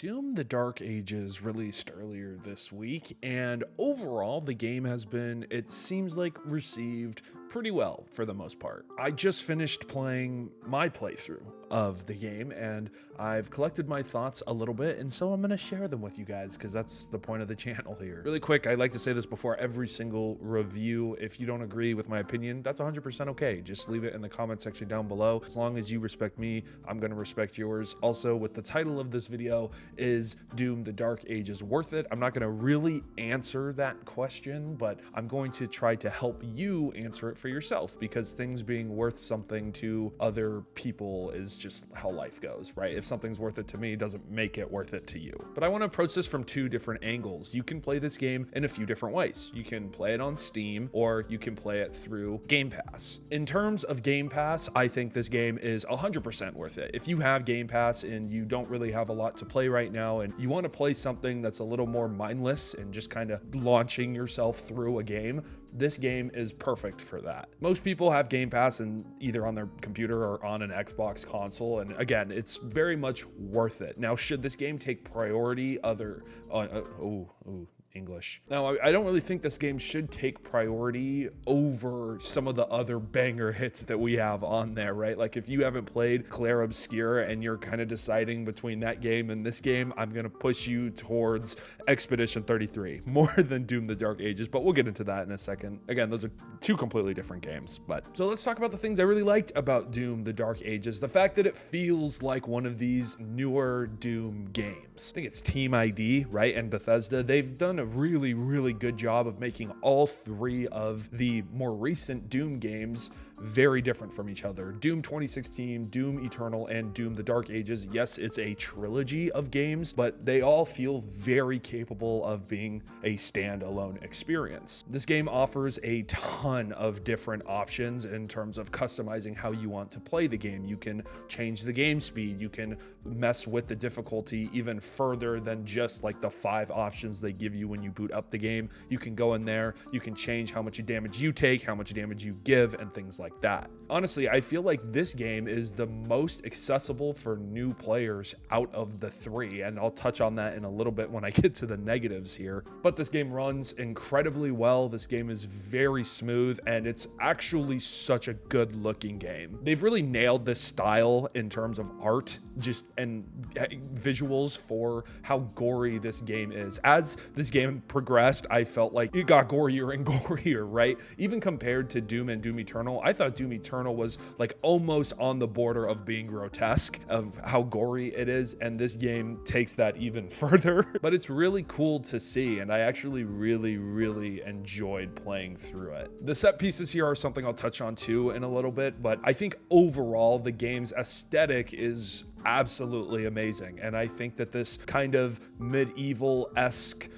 Doom: The Dark Ages released earlier this week, and overall the game has been, it seems like, received pretty well for the most part. I just finished playing my playthrough of the game, and I've collected my thoughts a little bit, and so I'm going to share them with you guys because that's the point of the channel here. Really quick, I like to say this before every single review. If you don't agree with my opinion, that's 100% okay. Just leave it in the comment section down below. As long as you respect me, I'm going to respect yours. Also, with the title of this video, is Doom: The Dark Ages worth it? I'm not going to really answer that question, but I'm going to try to help you answer it for yourself, because things being worth something to other people is just how life goes, right? If something's worth it to me, doesn't make it worth it to you. But I want to approach this from two different angles. You can play this game in a few different ways. You can play it on Steam, or you can play it through Game Pass. In terms of Game Pass, I think this game is 100% worth it. If you have Game Pass and you don't really have a lot to play right now, and you want to play something that's a little more mindless and just kind of launching yourself through a game, this game is perfect for that. Most people have Game Pass and either on their computer or on an Xbox console, and again, it's very much worth it. Now, should this game take priority English. Now, I don't really think this game should take priority over some of the other banger hits that we have on there, right? Like, if you haven't played Clair Obscure and you're kind of deciding between that game and this game, I'm going to push you towards Expedition 33 more than Doom: The Dark Ages, but we'll get into that in a second. Again, those are two completely different games. But so let's talk about the things I really liked about Doom: The Dark Ages. The fact that it feels like one of these newer Doom games. I think it's Team ID, right? And Bethesda, they've done a really good job of making all three of the more recent Doom games very different from each other. Doom 2016, Doom Eternal, and Doom: The Dark Ages. Yes, it's a trilogy of games, but they all feel very capable of being a standalone experience. This game offers a ton of different options in terms of customizing how you want to play the game. You can change the game speed, you can mess with the difficulty even further than just like the 5 options they give you when you boot up the game. You can go in there, you can change how much damage you take, how much damage you give, and things like that. Honestly, I feel like this game is the most accessible for new players out of the 3, and I'll touch on that in a little bit when I get to the negatives here. But this game runs incredibly well. This game is very smooth, and it's actually such a good looking game. They've really nailed this style in terms of art and visuals for how gory this game is. As this game progressed, I felt like it got gorier and gorier, right? Even compared to Doom and Doom Eternal, I thought Doom Eternal was like almost on the border of being grotesque of how gory it is, and this game takes that even further. But it's really cool to see, and I actually really enjoyed playing through it. The set pieces here are something I'll touch on too in a little bit, but I think overall the game's aesthetic is absolutely amazing, and I think that this kind of medieval-esque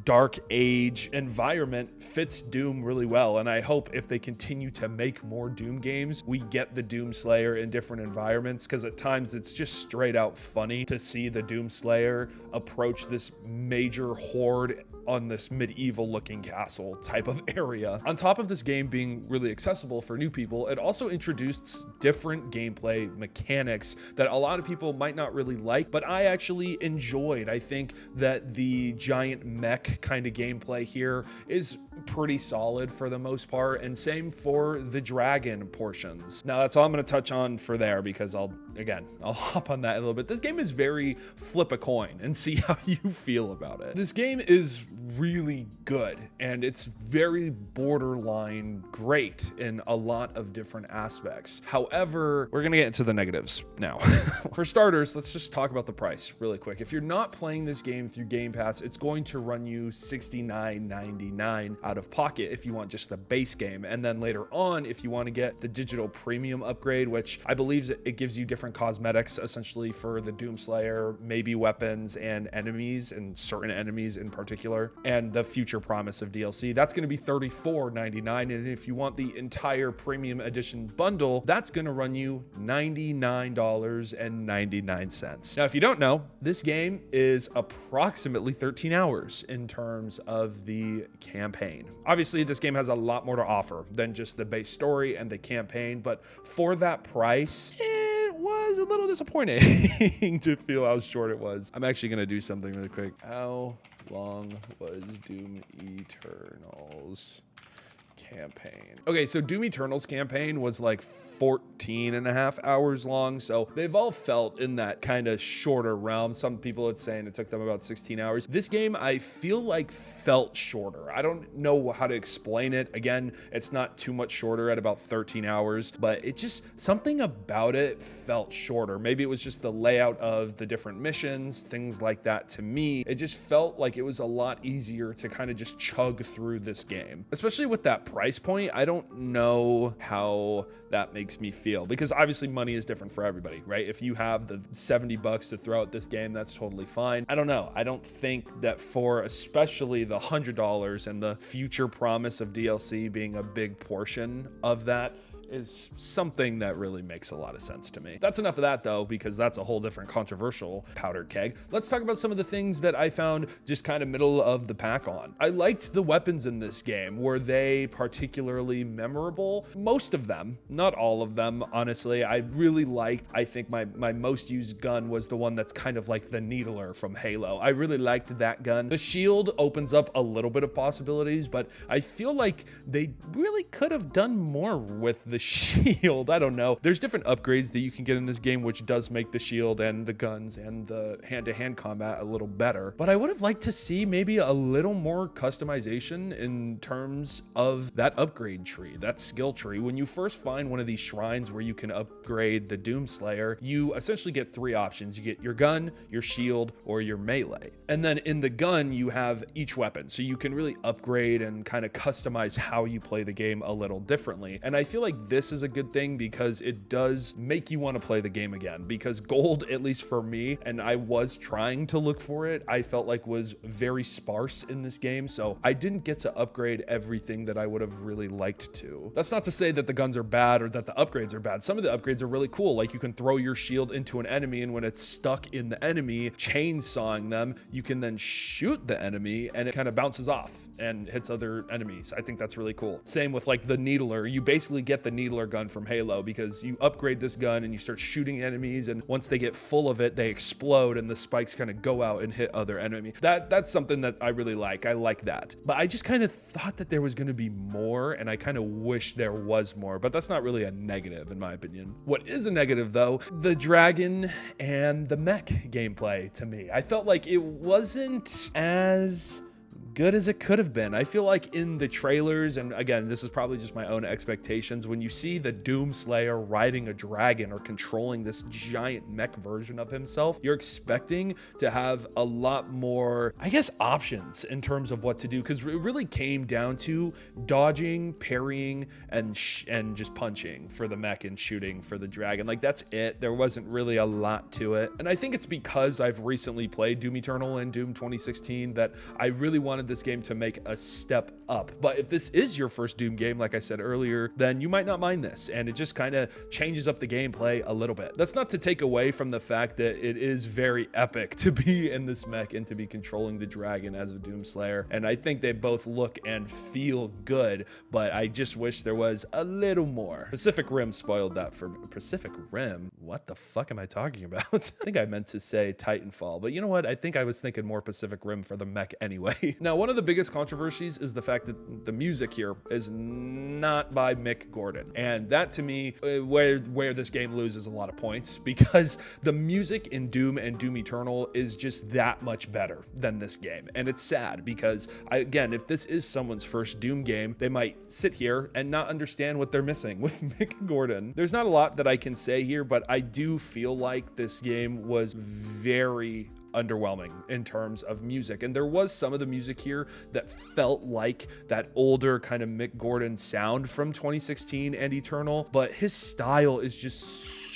dark age environment fits Doom really well, and I hope if they continue to make more Doom games, we get the Doom Slayer in different environments, because at times it's just straight out funny to see the Doom Slayer approach this major horde on this medieval looking castle type of area. On top of this game being really accessible for new people, it also introduced different gameplay mechanics that a lot of people might not really like, but I actually enjoyed. I think that the giant mech kind of gameplay here is pretty solid for the most part, and same for the dragon portions. Now that's all I'm going to touch on for there, because I'll hop on that in a little bit. This game is very flip a coin and see how you feel about it. This game is really good, and it's very borderline great in a lot of different aspects. However, we're gonna get into the negatives now. For starters, let's just talk about the price really quick. If you're not playing this game through Game Pass, it's going to run you $69.99 out of pocket if you want just the base game, and then later on, if you want to get the digital premium upgrade, which I believe it gives you different cosmetics essentially for the Doom Slayer, maybe weapons and enemies, and certain enemies in particular, and the future promise of DLC, that's going to be $34.99. And if you want the entire premium edition bundle, that's going to run you $99.99. Now, if you don't know, this game is approximately 13 hours in terms of the campaign. Obviously, this game has a lot more to offer than just the base story and the campaign, but for that price, it was was a little disappointing to feel how short it was. I'm actually going to do something really quick. How long was Doom Eternal's campaign? Okay, so Doom Eternal's campaign was like 14 and a half hours long, so they've all felt in that kind of shorter realm. Some people are saying it took them about 16 hours. This game, I feel like, felt shorter. I don't know how to explain it. Again, it's not too much shorter at about 13 hours, but it just, something about it felt shorter. Maybe it was just the layout of the different missions, things like that. To me, it just felt like it was a lot easier to kind of just chug through this game, especially with that price point. I don't know how that makes me feel, because obviously money is different for everybody, right? If you have the 70 bucks to throw at this game, that's totally fine. I don't know. I don't think that for especially the $100 and the future promise of DLC being a big portion of that is something that really makes a lot of sense to me. That's enough of that though, because that's a whole different controversial powdered keg. Let's talk about some of the things that I found just kind of middle of the pack on. I liked the weapons in this game. Were they particularly memorable? Most of them, not all of them, honestly. I really liked, I think my most used gun was the one that's kind of like the Needler from Halo. I really liked that gun. The shield opens up a little bit of possibilities, but I feel like they really could have done more with the shield. I don't know. There's different upgrades that you can get in this game, which does make the shield and the guns and the hand-to-hand combat a little better. But I would have liked to see maybe a little more customization in terms of that upgrade tree, that skill tree. When you first find one of these shrines where you can upgrade the Doomslayer, you essentially get three options. You get your gun, your shield, or your melee. And then in the gun, you have each weapon. So you can really upgrade and kind of customize how you play the game a little differently. And I feel like this is a good thing because it does make you want to play the game again, because gold, at least for me, and I was trying to look for it, I felt like was very sparse in this game. So I didn't get to upgrade everything that I would have really liked to. That's not to say that the guns are bad or that the upgrades are bad. Some of the upgrades are really cool. Like you can throw your shield into an enemy, and when it's stuck in the enemy, chainsawing them, you can then shoot the enemy and it kind of bounces off and hits other enemies. I think that's really cool. Same with like the Needler. You basically get the Needler gun from Halo because you upgrade this gun and you start shooting enemies, and once they get full of it, they explode and the spikes kind of go out and hit other enemies. That's something that I really like. I like that. But I just kind of thought that there was going to be more, and I kind of wish there was more, but that's not really a negative in my opinion. What is a negative though, the dragon and the mech gameplay to me. I felt like it wasn't as good as it could have been. I feel like in the trailers, and again, this is probably just my own expectations, when you see the Doomslayer riding a dragon or controlling this giant mech version of himself, you're expecting to have a lot more, I guess, options in terms of what to do, because it really came down to dodging, parrying, and just punching for the mech and shooting for the dragon. Like, that's it. There wasn't really a lot to it. And I think it's because I've recently played Doom Eternal and Doom 2016 that I really wanted this game to make a step up. But if this is your first Doom game, like I said earlier, then you might not mind this, and it just kind of changes up the gameplay a little bit. That's not to take away from the fact that it is very epic to be in this mech and to be controlling the dragon as a Doomslayer, and I think they both look and feel good, but I just wish there was a little more. Pacific Rim spoiled that for Pacific Rim. What the fuck am I talking about? I think I meant to say Titanfall, but you know what? I think I was thinking more Pacific Rim for the mech anyway. Now, one of the biggest controversies is the fact that the music here is not by Mick Gordon. And that to me, where this game loses a lot of points, because the music in Doom and Doom Eternal is just that much better than this game. And it's sad because, again, if this is someone's first Doom game, they might sit here and not understand what they're missing with Mick Gordon. There's not a lot that I can say here, but I do feel like this game was very underwhelming in terms of music, and there was some of the music here that felt like that older kind of Mick Gordon sound from 2016 and Eternal, but his style is just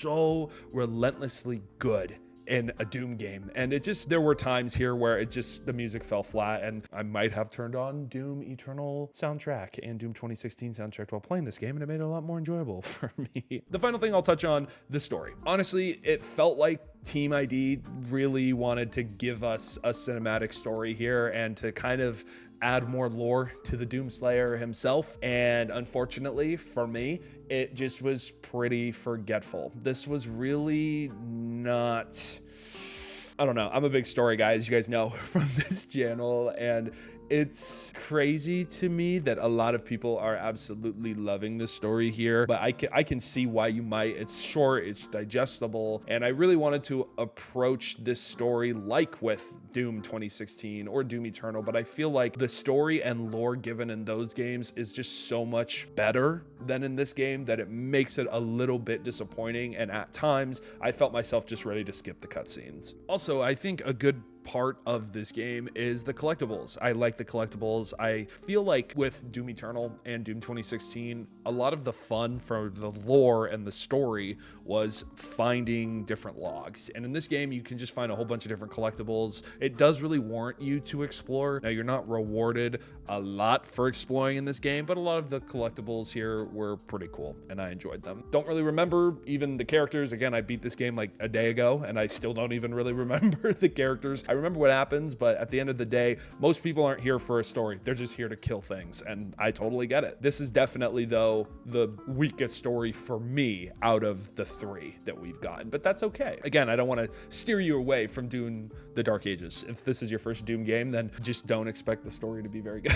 so relentlessly good in a Doom game. And there were times here where the music fell flat, and I might have turned on Doom Eternal soundtrack and Doom 2016 soundtrack while playing this game, and it made it a lot more enjoyable for me. The final thing I'll touch on, the story. Honestly, it felt like Team ID really wanted to give us a cinematic story here and to kind of add more lore to the Doomslayer himself. And unfortunately for me, it just was pretty forgetful. This was really not, I don't know. I'm a big story guy, as you guys know from this channel, and it's crazy to me that a lot of people are absolutely loving this story here, but I can see why you might. It's short, it's digestible, and I really wanted to approach this story like with Doom 2016 or Doom Eternal, but I feel like the story and lore given in those games is just so much better than in this game that it makes it a little bit disappointing, and at times I felt myself just ready to skip the cutscenes. Also, I think a good part of this game is the collectibles. I like the collectibles. I feel like with Doom Eternal and Doom 2016, a lot of the fun for the lore and the story was finding different logs. And in this game, you can just find a whole bunch of different collectibles. It does really warrant you to explore. Now, you're not rewarded a lot for exploring in this game, but a lot of the collectibles here were pretty cool, and I enjoyed them. Don't really remember even the characters. Again, I beat this game like a day ago, and I still don't even really remember the characters. I remember what happens, but at the end of the day, most people aren't here for a story. They're just here to kill things, and I totally get it. This is definitely, though, the weakest story for me out of the three that we've gotten, but that's okay. Again, I don't want to steer you away from doing the Dark Ages. If this is your first Doom game, then just don't expect the story to be very good.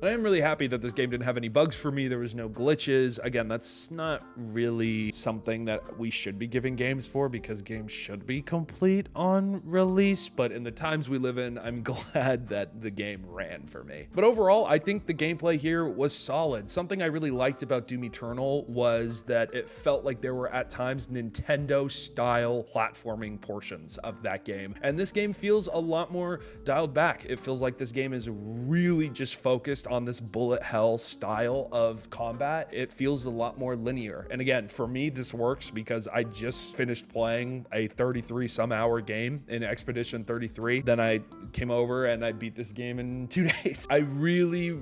I am really happy that this game didn't have any bugs for me. There was no glitches. Again, that's not really something that we should be giving games for, because games should be complete on release, but in the times we live in, I'm glad that the game ran for me. But overall, I think the gameplay here was solid. Something I really liked about Doom Eternal was that it felt like there were at times Nintendo-style platforming portions of that game, and this game feels a lot more dialed back. It feels like this game is really just focused on this bullet hell style of combat. It feels a lot more linear, and again, for me, this works because I just finished playing a 33 some hour game in Expedition 33. Then I came over and I beat this game in 2 days. I really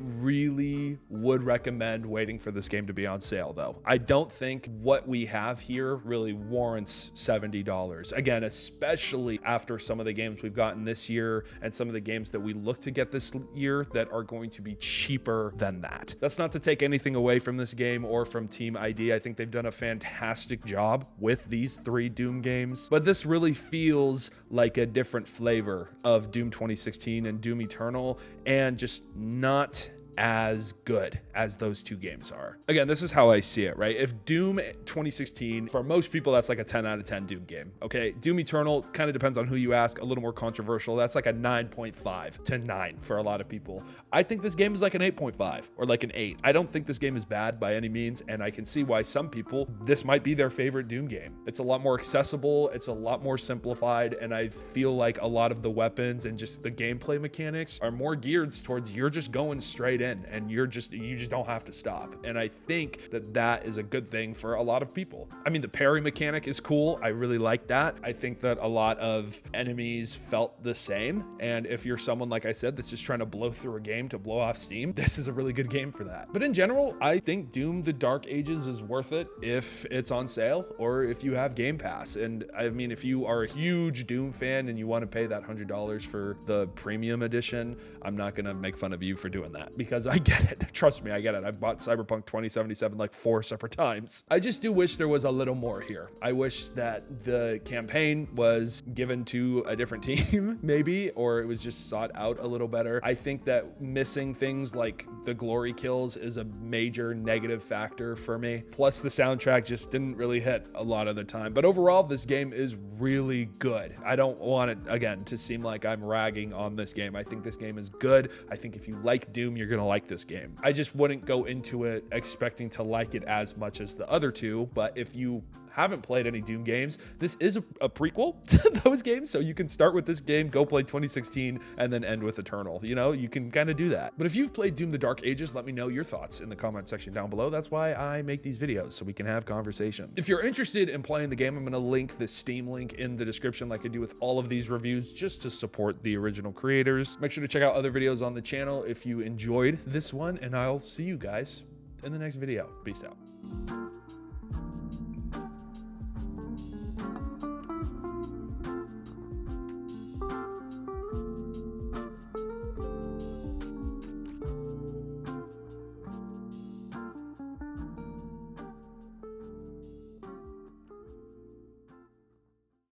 would recommend waiting for this game to be on sale, though. I don't think what we have here really warrants $70. Again, especially after some of the games we've gotten this year and some of the games that we look to get this year that are going to be cheaper than that. That's not to take anything away from this game or from Team ID. I think they've done a fantastic job with these three Doom games, but this really feels like a different flavor of Doom 2016 and Doom Eternal, and just not as good as those two games are. Again, this is how I see it, right? If Doom 2016, for most people, that's like a 10 out of 10 Doom game, okay? Doom Eternal kind of depends on who you ask, a little more controversial. That's like a 9.5 to 9 for a lot of people. I think this game is like an 8.5 or like an 8. I don't think this game is bad by any means, and I can see why some people, this might be their favorite Doom game. It's a lot more accessible, it's a lot more simplified, and I feel like a lot of the weapons and just the gameplay mechanics are more geared towards you're just going straight in, and you just don't have to stop. And I think that is a good thing for a lot of people. I mean, the parry mechanic is cool. I really like that. I think that a lot of enemies felt the same. And if you're someone, like I said, that's just trying to blow through a game to blow off steam, this is a really good game for that. But in general, I think Doom the Dark Ages is worth it if it's on sale or if you have Game Pass. And I mean, if you are a huge Doom fan and you want to pay that $100 for the premium edition, I'm not gonna make fun of you for doing that, because I get it. Trust me, I get it. I've bought Cyberpunk 2077 like 4 separate times. I just do wish there was a little more here. I wish that the campaign was given to a different team, maybe, or it was just sought out a little better. I think that missing things like the glory kills is a major negative factor for me. Plus, the soundtrack just didn't really hit a lot of the time. But overall, this game is really good. I don't want it, again, to seem like I'm ragging on this game. I think this game is good. I think if you like Doom, you're gonna like this game. I just wouldn't go into it expecting to like it as much as the other two, but if you haven't played any Doom games, this is a prequel to those games. So you can start with this game, go play 2016, and then end with Eternal. You know, you can kind of do that. But if you've played Doom the Dark Ages, let me know your thoughts in the comment section down below. That's why I make these videos, so we can have conversation. If you're interested in playing the game, I'm gonna link the Steam link in the description like I do with all of these reviews, just to support the original creators. Make sure to check out other videos on the channel if you enjoyed this one, and I'll see you guys in the next video. Peace out.